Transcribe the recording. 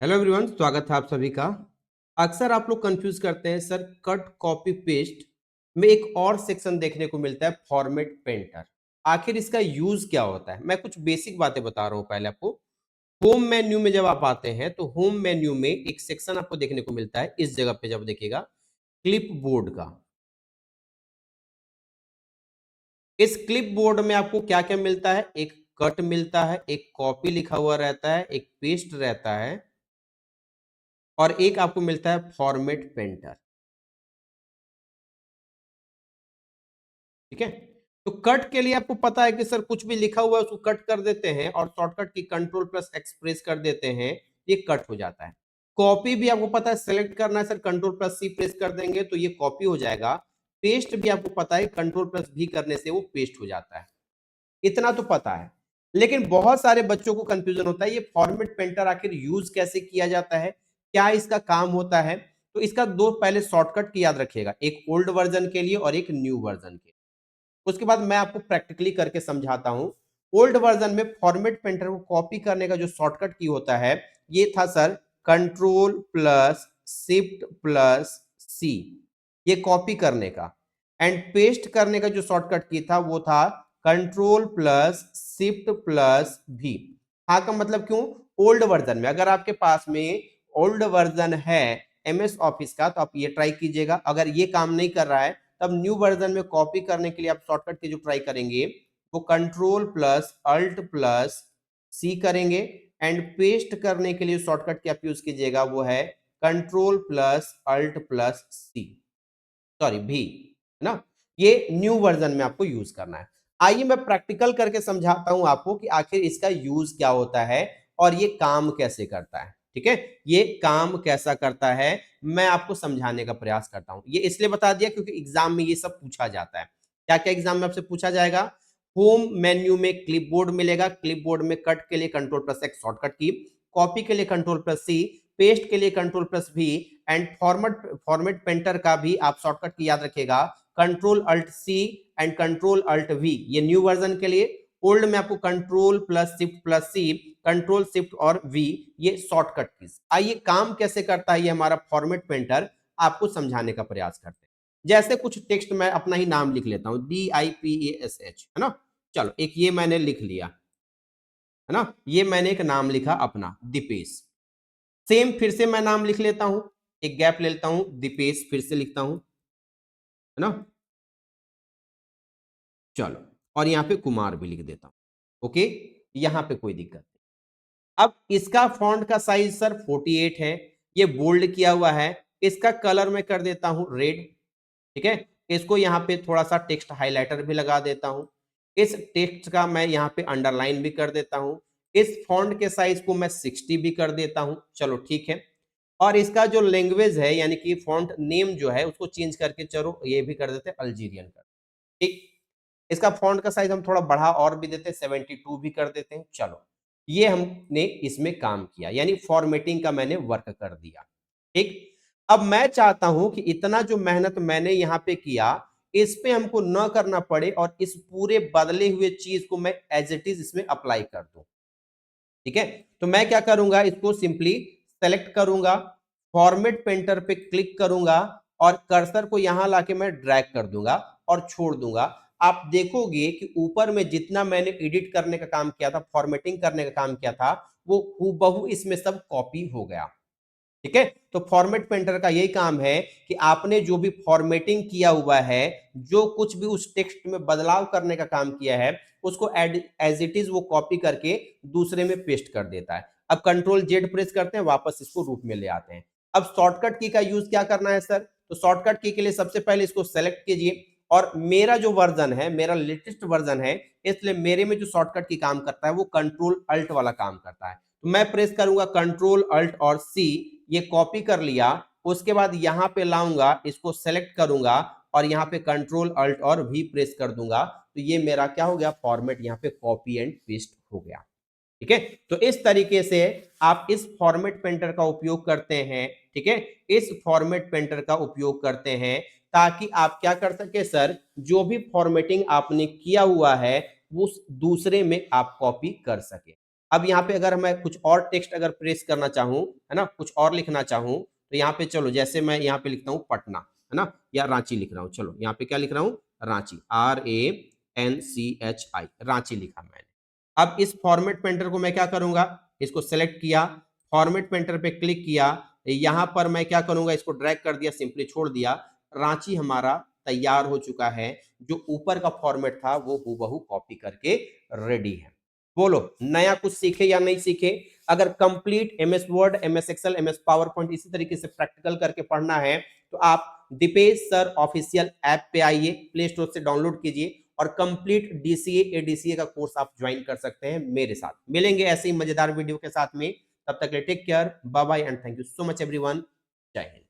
Hello everyone, स्वागत है आप सभी का। अक्सर आप लोग कंफ्यूज करते हैं सर, कट कॉपी पेस्ट में एक और सेक्शन देखने को मिलता है फॉर्मेट पेंटर। आखिर इसका यूज क्या होता है? मैं कुछ बेसिक बातें बता रहा हूं पहले आपको। होम मेन्यू में जब आप आते हैं तो होम मेन्यू में एक सेक्शन आपको देखने को मिलता है, इस जगह पे जब देखिएगा, क्लिप बोर्ड का। इस क्लिप बोर्ड में आपको क्या क्या मिलता है? एक कट मिलता है, एक कॉपी लिखा हुआ रहता है, एक पेस्ट रहता है और एक आपको मिलता है फॉर्मेट पेंटर। ठीक है। तो कट के लिए आपको पता है कि सर कुछ भी लिखा हुआ है उसको कट कर देते हैं और शॉर्टकट की कंट्रोल प्लस एक्सप्रेस कर देते हैं, ये कट हो जाता है। कॉपी भी आपको पता है, सेलेक्ट करना है सर, कंट्रोल प्लस सी प्रेस कर देंगे तो ये कॉपी हो जाएगा। पेस्ट भी आपको पता है, कंट्रोल प्लस भी करने से वो पेस्ट हो जाता है। इतना तो पता है। लेकिन बहुत सारे बच्चों को कंफ्यूजन होता है, ये फॉर्मेट पेंटर आखिर यूज कैसे किया जाता है, क्या इसका काम होता है? तो इसका दो पहले शॉर्टकट की याद रखिएगा, एक ओल्ड वर्जन के लिए और एक न्यू वर्जन के लिए। उसके बाद मैं आपको प्रैक्टिकली करके समझाता हूं। ओल्ड वर्जन में फॉर्मेट पेंटर को कॉपी करने का जो शॉर्टकट की होता है, ये था sir control plus shift plus C, ये कॉपी करने का। एंड पेस्ट करने का जो शॉर्टकट की था वो था कंट्रोल प्लस शिफ्ट प्लस भी। हाँ का मतलब क्यों? ओल्ड वर्जन में अगर आपके पास में ओल्ड वर्जन है एमएस ऑफिस का तो आप ये ट्राई कीजिएगा। अगर ये काम नहीं कर रहा है तब न्यू वर्जन में कॉपी करने के लिए आप शॉर्टकट की जो ट्राई करेंगे वो कंट्रोल प्लस अल्ट प्लस सी करेंगे। एंड पेस्ट करने के लिए शॉर्टकट की आप यूज कीजिएगा वो है कंट्रोल प्लस अल्ट प्लस सी, सॉरी भी, है ना। ये न्यू वर्जन में आपको यूज करना है। आइए मैं प्रैक्टिकल करके समझाता हूं आपको कि आखिर इसका यूज क्या होता है और ये काम कैसे करता है। ठीक है, ये काम कैसा करता है मैं आपको समझाने का प्रयास करता हूं। ये इसलिए बता दिया क्योंकि एग्जाम में ये सब पूछा जाता है। क्या क्या एग्जाम में आपसे पूछा जाएगा? होम मेन्यू में क्लिपबोर्ड मिलेगा, क्लिपबोर्ड में कट के लिए control plus x shortcut key, copy के लिए कंट्रोल प्लस सी, पेस्ट के लिए control plus V, and format painter का भी आप शॉर्टकट की याद रखिएगा control alt C and control alt V, ये न्यू वर्जन के लिए। ओल्ड में आपको control plus shift plus C, control shift और वी, ये शॉर्टकट कीज। आइए काम कैसे करता है ये हमारा फॉर्मेट पेंटर, आपको समझाने का प्रयास करते हैं। जैसे कुछ टेक्स्ट मैं अपना ही नाम लिख लेता हूं, DIPASH, है ना। चलो एक ये मैंने लिख लिया, है ना, ये मैंने एक नाम लिखा अपना दीपेश। सेम फिर से मैं नाम लिख लेता हूं, एक गैप ले लेता हूं, दीपेश फिर से लिखता हूं, है ना। चलो और यहां पे कुमार भी लिख देता हूं। ओके, यहां पे कोई दिक्कत नहीं। अब इसका फॉन्ट का साइज सर 48 है, ये बोल्ड किया हुआ है। इसका कलर मैं कर देता हूं रेड। ठीक है, इसको यहाँ पे थोड़ा सा टेक्स्ट हाइलाइटर भी लगा देता हूं। इस टेक्स्ट का मैं यहाँ पे अंडरलाइन भी कर देता हूं। इस फॉन्ट के साइज को मैं 60 भी कर देता हूं। चलो ठीक है। और इसका जो लैंग्वेज है यानी कि फॉन्ट नेम जो है उसको चेंज करके चलो ये भी कर देते हैं अल्जीरियन कर। ठीक, इसका फॉन्ट का साइज हम थोड़ा बढ़ा और भी देते हैं, 72 भी कर देते हैं। चलो ये हमने इसमें काम किया, यानी फॉर्मेटिंग का मैंने वर्क कर दिया। ठीक, अब मैं चाहता हूं कि इतना जो मेहनत मैंने यहां पे किया इस पे हमको न करना पड़े और इस पूरे बदले हुए चीज को मैं एज इट इज इसमें अप्लाई कर दूं। ठीक है, तो मैं क्या करूंगा, इसको सिंपली सेलेक्ट करूंगा, फॉर्मेट पेंटर पे क्लिक करूंगा और कर्सर को यहां लाके मैं ड्रैग कर दूंगा और छोड़ दूंगा। आप देखोगे कि ऊपर में जितना मैंने एडिट करने का काम किया था, फॉर्मेटिंग करने का काम किया था, वो हूबहू इसमें सब कॉपी हो गया। ठीक है, तो फॉर्मेट पेंटर का यही काम है कि आपने जो भी फॉर्मेटिंग किया हुआ है, जो कुछ भी उस टेक्स्ट में बदलाव करने का काम किया है, उसको एज इट इज वो कॉपी करके दूसरे में पेस्ट कर देता है। अब कंट्रोल जेड प्रेस करते हैं, वापस इसको रूट में ले आते हैं। अब शॉर्टकट की का यूज क्या करना है सर? तो शॉर्टकट की के लिए सबसे पहले इसको सेलेक्ट कीजिए और मेरा जो वर्जन है, मेरा लेटेस्ट वर्जन है, इसलिए मेरे में जो शॉर्टकट की काम करता है वो कंट्रोल अल्ट वाला काम करता है। तो मैं प्रेस करूंगा कंट्रोल अल्ट और सी, ये कॉपी कर लिया। उसके बाद यहां पे लाऊंगा, इसको सेलेक्ट करूंगा और यहां पे कंट्रोल अल्ट और भी प्रेस कर दूंगा, तो ये मेरा क्या हो गया, फॉर्मेट यहां पे कॉपी एंड पेस्ट हो गया। ठीक है, तो इस तरीके से आप इस फॉर्मेट पेंटर का उपयोग करते हैं। ठीक है, इस फॉर्मेट पेंटर का उपयोग करते हैं ताकि आप क्या कर सके सर, जो भी फॉर्मेटिंग आपने किया हुआ है वो दूसरे में आप कॉपी कर सके। अब यहाँ पे अगर मैं कुछ और टेक्स्ट अगर प्रेस करना चाहूँ, है ना, कुछ और लिखना चाहूँ, तो यहाँ पे चलो जैसे मैं यहाँ पे लिखता हूँ पटना, है ना, या रांची लिख रहा हूँ। चलो यहाँ पे क्या लिख रहा हूँ, रांची, RANCHI, रांची लिखा मैंने। अब इस फॉर्मेट पेंटर को मैं क्या करूंगा, इसको सेलेक्ट किया, फॉर्मेट पेंटर पे क्लिक किया, यहां पर मैं क्या करूंगा, इसको ड्रैग कर दिया, सिंपली छोड़ दिया, रांची हमारा तैयार हो चुका है। जो ऊपर का फॉर्मेट था वो हूबहू कॉपी करके रेडी है। बोलो नया कुछ सीखे या नहीं सीखे? अगर complete MS Word, MS Excel, MS PowerPoint इसी तरीके से प्रैक्टिकल करके पढ़ना है तो आप दीपेश सर ऑफिशियल ऐप पे आइए, प्ले स्टोर से डाउनलोड कीजिए और कंप्लीट डीसीए एडीसीए का कोर्स आप ज्वाइन कर सकते हैं मेरे साथ। मिलेंगे ऐसे ही मजेदार वीडियो के साथ में, तब तक के लिए take care, bye bye and thank you so much everyone. जय हिंद।